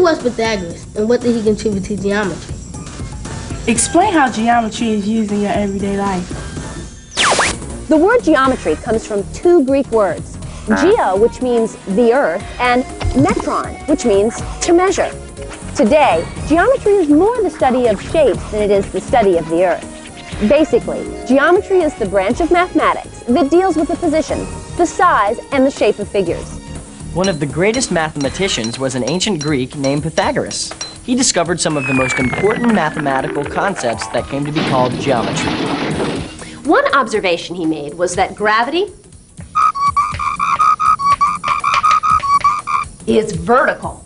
was Pythagoras, and what did he contribute to geometry? Explain how geometry is used in your everyday life. The word geometry comes from two Greek words, geo, which means the earth, and metron, which means to measure. Today, geometry is more the study of shapes than it is the study of the earth. Basically, geometry is the branch of mathematics that deals with the position, the size, and the shape of figures. One of the greatest mathematicians was an ancient Greek named Pythagoras. He discovered some of the most important mathematical concepts that came to be called geometry. One observation he made was that gravity is vertical,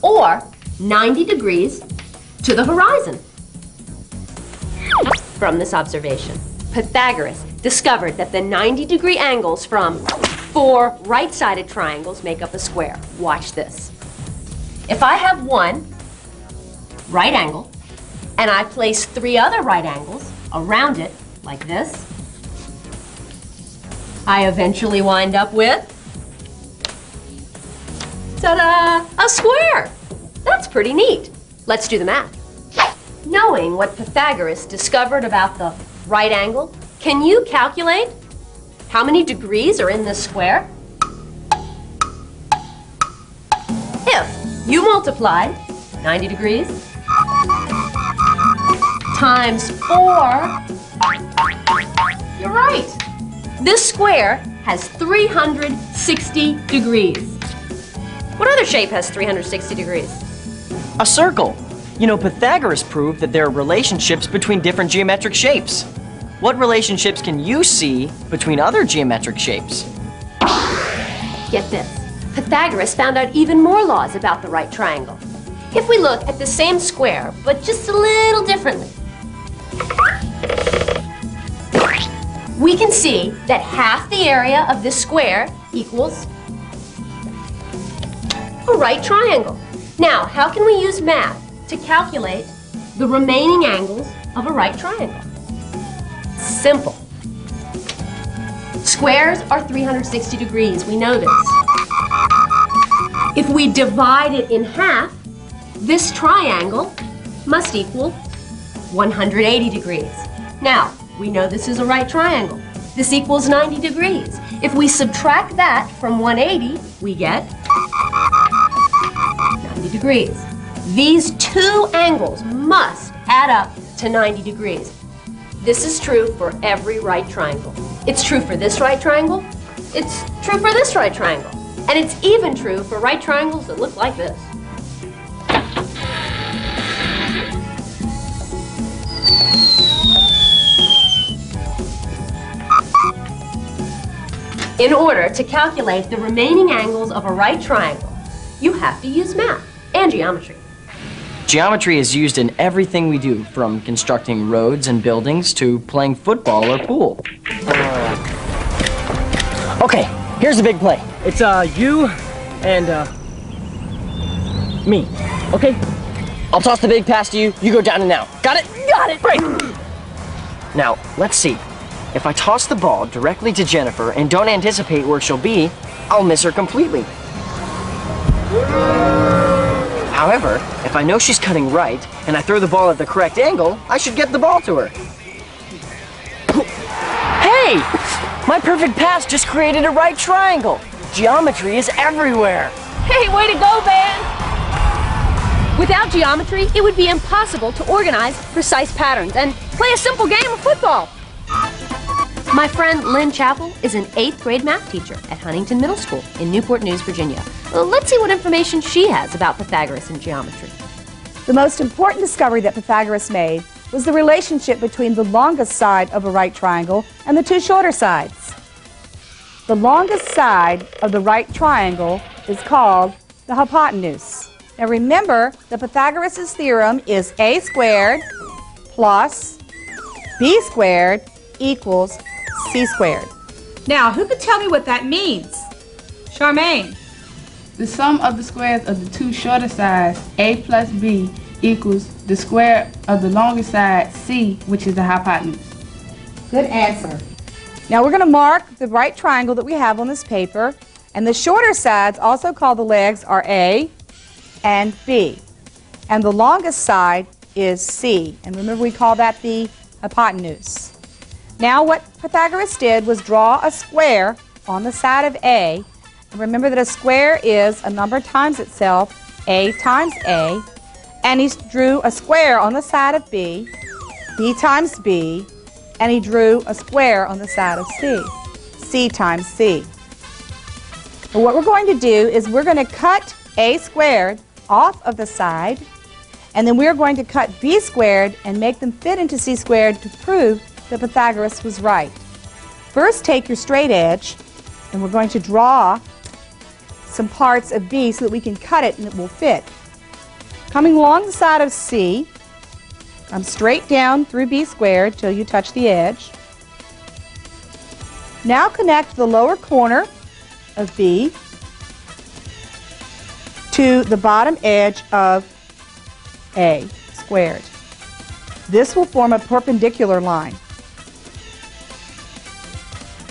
or 90 degrees to the horizon. From this observation, Pythagoras discovered that the 90-degree angles from 4 right-sided triangles make up a square. Watch this. If I have one right angle, and I place 3 other right angles around it, like this, I eventually wind up with, ta-da, a square. That's pretty neat. Let's do the math. Knowing what Pythagoras discovered about the right angle, can you calculate how many degrees are in this square? If you multiplied 90 degrees times 4, you're right. This square has 360 degrees. What other shape has 360 degrees? A circle. You know, Pythagoras proved that there are relationships between different geometric shapes. What relationships can you see between other geometric shapes? Get this. Pythagoras found out even more laws about the right triangle. If we look at the same square, but just a little differently, we can see that half the area of this square equals a right triangle. Now, how can we use math to calculate the remaining angles of a right triangle? Simple. Squares are 360 degrees, we know this. If we divide it in half, this triangle must equal 180 degrees. Now, we know this is a right triangle. This equals 90 degrees. If we subtract that from 180, we get 90 degrees. These two angles must add up to 90 degrees. This is true for every right triangle. It's true for this right triangle. It's true for this right triangle. And it's even true for right triangles that look like this. In order to calculate the remaining angles of a right triangle, you have to use math and geometry. Geometry is used in everything we do, from constructing roads and buildings to playing football or pool. Okay, here's the big play. It's you and me, okay? I'll toss the big pass to you, you go down and out. Got it? Got it! Great! Now, let's see. If I toss the ball directly to Jennifer and don't anticipate where she'll be, I'll miss her completely. However, if I know she's cutting right and I throw the ball at the correct angle, I should get the ball to her. Hey! My perfect pass just created a right triangle. Geometry is everywhere. Hey, way to go, man! Without geometry, it would be impossible to organize precise patterns and play a simple game of football. My friend Lynn Chappell is an 8th grade math teacher at Huntington Middle School in Newport News, Virginia. Let's see what information she has about Pythagoras and geometry. The most important discovery that Pythagoras made was the relationship between the longest side of a right triangle and the two shorter sides. The longest side of the right triangle is called the hypotenuse. Now remember, the Pythagoras' theorem is a squared plus b squared equals c squared. Now, who could tell me what that means? Charmaine. The sum of the squares of the two shorter sides, a plus b, equals the square of the longest side, c, which is the hypotenuse. Good answer. Now we're going to mark the right triangle that we have on this paper, and the shorter sides, also called the legs, are a, and B. And the longest side is C. And remember, we call that the hypotenuse. Now what Pythagoras did was draw a square on the side of A. And remember that a square is a number times itself, A times A. And he drew a square on the side of B, B times B, and he drew a square on the side of C, C times C. But what we're going to do is we're going to cut A squared off of the side, and then we're going to cut B squared and make them fit into C squared to prove that Pythagoras was right. First, take your straight edge, and we're going to draw some parts of B so that we can cut it and it will fit. Coming along the side of C, come straight down through B squared till you touch the edge. Now connect the lower corner of B to the bottom edge of A squared. This will form a perpendicular line.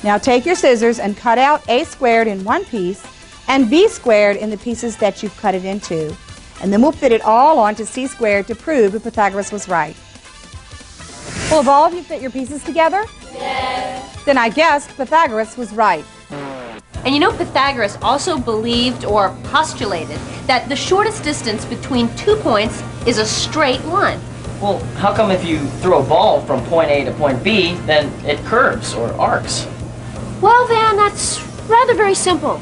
Now take your scissors and cut out A squared in one piece and B squared in the pieces that you've cut it into. And then we'll fit it all onto C squared to prove that Pythagoras was right. Well, have all of you fit your pieces together? Yes. Then I guess Pythagoras was right. And you know, Pythagoras also believed or postulated that the shortest distance between 2 points is a straight line. Well, how come if you throw a ball from point A to point B, then it curves or arcs? Well, Van, that's rather very simple.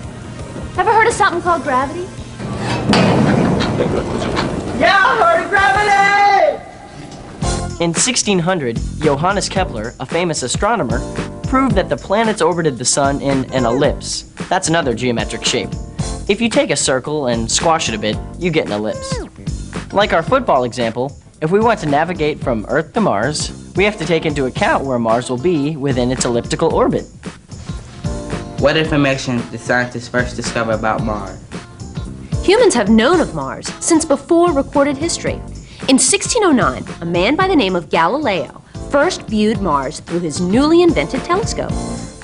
Ever heard of something called gravity? Yeah, I heard of gravity! In 1600, Johannes Kepler, a famous astronomer, proved that the planets orbited the sun in an ellipse. That's another geometric shape. If you take a circle and squash it a bit, you get an ellipse. Like our football example, if we want to navigate from Earth to Mars, we have to take into account where Mars will be within its elliptical orbit. What information did scientists first discover about Mars? Humans have known of Mars since before recorded history. In 1609, a man by the name of Galileo first viewed Mars through his newly invented telescope.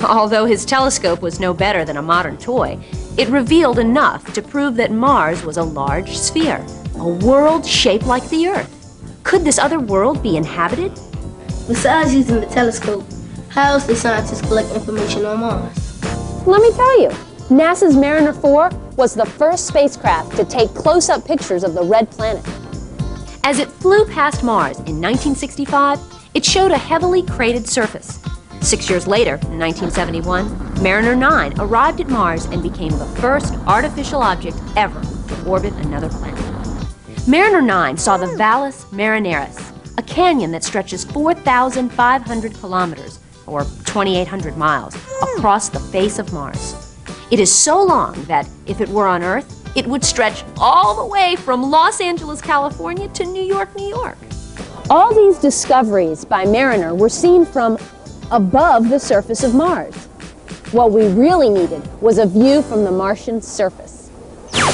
Although his telescope was no better than a modern toy, it revealed enough to prove that Mars was a large sphere, a world shaped like the Earth. Could this other world be inhabited? Besides using the telescope, how else did scientists collect information on Mars? Let me tell you, NASA's Mariner 4 was the first spacecraft to take close-up pictures of the red planet. As it flew past Mars in 1965, it showed a heavily cratered surface. 6 years later, in 1971, Mariner 9 arrived at Mars and became the first artificial object ever to orbit another planet. Mariner 9 saw the Valles Marineris, a canyon that stretches 4,500 kilometers, or 2,800 miles, across the face of Mars. It is so long that, if it were on Earth, it would stretch all the way from Los Angeles, California to New York, New York. All these discoveries by Mariner were seen from above the surface of Mars. What we really needed was a view from the Martian surface.